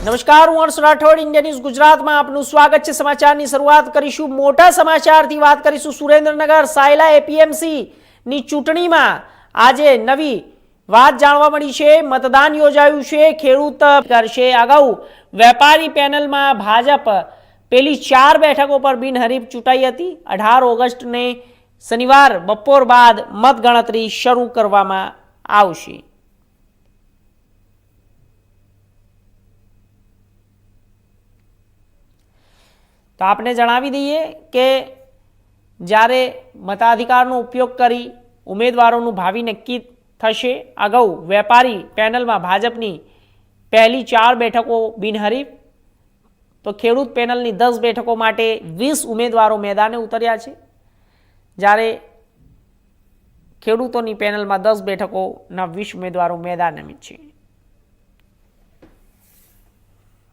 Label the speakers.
Speaker 1: નમસ્કાર, હું હર્ષ Rathod, India news ગુજરાતમાં આપનું સ્વાગત છે। સમાચારની શરૂઆત કરીશું મોટા સમાચારથી। વાત કરીશું સુરેન્દ્રનગર સાયલા એપીએમસી ની ચૂંટણીમાં આજે નવી વાત જાણવા મળી છે। મતદાન યોજાયું છે, ખેડૂત કરશે। અગાઉ વેપારી પેનલમાં ભાજપ પેલી 4 બેઠકો પર બિનહરીફ ચૂંટાઈ હતી। 18 ઓગસ્ટને શનિવાર બપોર બાદ મતગણતરી શરૂ કરવામાં આવશે। તો આપણે જણાવી દઈએ કે જ્યારે મતાધિકારનો ઉપયોગ કરી ઉમેદવારોનું ભાવિ નક્કી થશે। અગાઉ વેપારી પેનલમાં ભાજપની પહેલી 4 બેઠકો બિનહરીફ, તો ખેડૂત પેનલની 10 બેઠકો માટે 20 ઉમેદવારો મેદાને ઉતર્યા છે, જ્યારે ખેડૂતોની પેનલમાં 10 બેઠકોના 20 ઉમેદવારો મેદાને છે।